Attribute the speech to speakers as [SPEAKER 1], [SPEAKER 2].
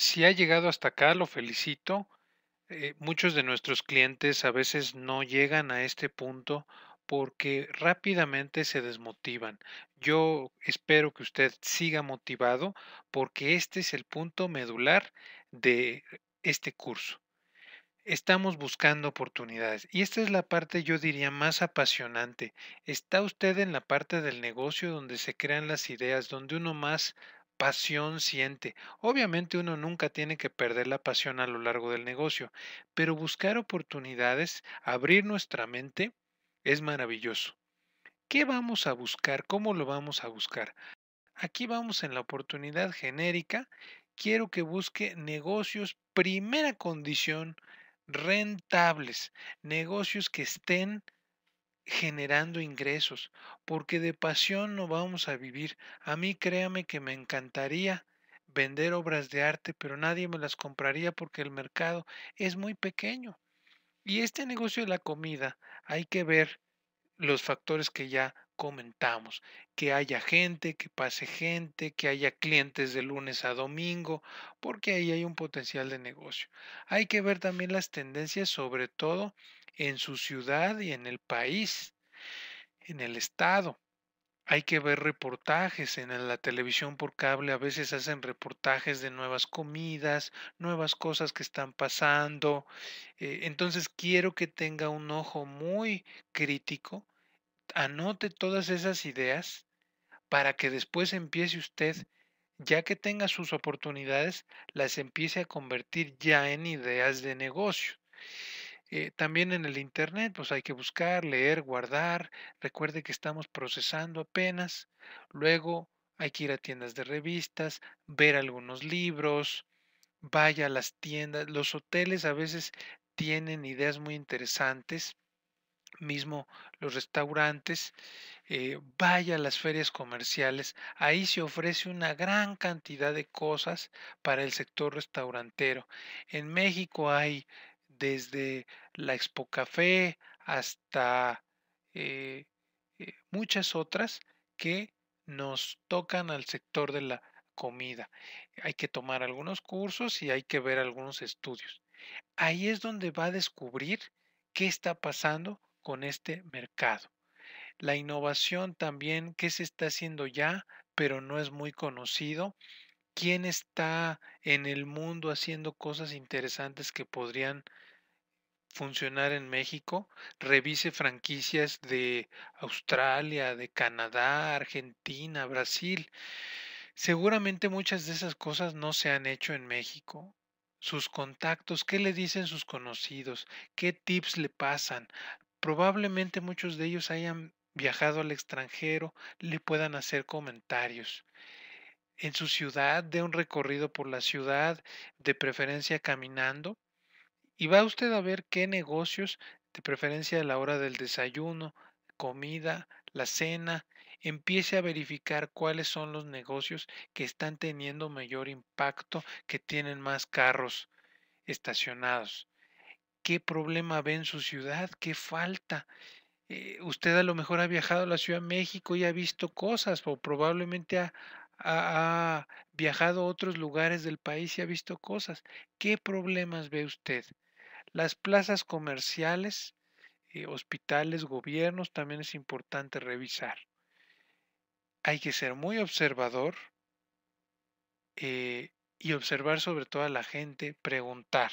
[SPEAKER 1] Si ha llegado hasta acá, lo felicito. Muchos de nuestros clientes a veces no llegan a este punto porque rápidamente se desmotivan. Yo espero que usted siga motivado porque este es el punto medular de este curso. Estamos buscando oportunidades y esta es la parte, yo diría, más apasionante. Está usted en la parte del negocio donde se crean las ideas, donde uno más pasión siente. Obviamente uno nunca tiene que perder la pasión a lo largo del negocio, pero buscar oportunidades, abrir nuestra mente, es maravilloso. ¿Qué vamos a buscar? ¿Cómo lo vamos a buscar? Aquí vamos en la oportunidad genérica. Quiero que busque negocios, primera condición, rentables, negocios que estén generando ingresos, porque de pasión no vamos a vivir. A mí créame que me encantaría vender obras de arte, pero nadie me las compraría porque el mercado es muy pequeño. Y este negocio de la comida hay que ver los factores que ya comentamos, que haya gente, que pase gente, que haya clientes de lunes a domingo, porque ahí hay un potencial de negocio. Hay que ver también las tendencias, sobre todo en su ciudad y en el país, en el estado. Hay que ver reportajes la televisión por cable, a veces hacen reportajes de nuevas comidas, nuevas cosas que están pasando. Entonces quiero que tenga un ojo muy crítico, anote todas esas ideas para que después empiece usted, ya que tenga sus oportunidades, las empiece a convertir ya en ideas de negocio. También en el Internet, pues hay que buscar, leer, guardar. Recuerde que estamos procesando apenas. Luego hay que ir a tiendas de revistas, ver algunos libros, vaya a las tiendas. Los hoteles a veces tienen ideas muy interesantes, mismo los restaurantes. Vaya a las ferias comerciales, ahí se ofrece una gran cantidad de cosas para el sector restaurantero. En México hay desde la Expo Café hasta eh, muchas otras que nos tocan al sector de la comida. Hay que tomar algunos cursos y hay que ver algunos estudios. Ahí es donde va a descubrir qué está pasando con este mercado. La innovación también, qué se está haciendo ya, pero no es muy conocido. ¿Quién está en el mundo haciendo cosas interesantes que podrían funcionar en México? Revise franquicias de Australia, de Canadá, Argentina, Brasil. Seguramente muchas de esas cosas no se han hecho en México. Sus contactos, ¿qué le dicen sus conocidos? ¿Qué tips le pasan? Probablemente muchos de ellos hayan viajado al extranjero, le puedan hacer comentarios. En su ciudad, dé un recorrido por la ciudad, de preferencia caminando, y va usted a ver qué negocios, de preferencia a la hora del desayuno, comida, la cena, empiece a verificar cuáles son los negocios que están teniendo mayor impacto, que tienen más carros estacionados. ¿Qué problema ve en su ciudad? ¿Qué falta? Usted a lo mejor ha viajado a la Ciudad de México y ha visto cosas, o probablemente ha viajado a otros lugares del país y ha visto cosas. ¿Qué problemas ve usted? Las plazas comerciales, hospitales, gobiernos, también es importante revisar. Hay que ser muy observador, y observar sobre todo a la gente, preguntar.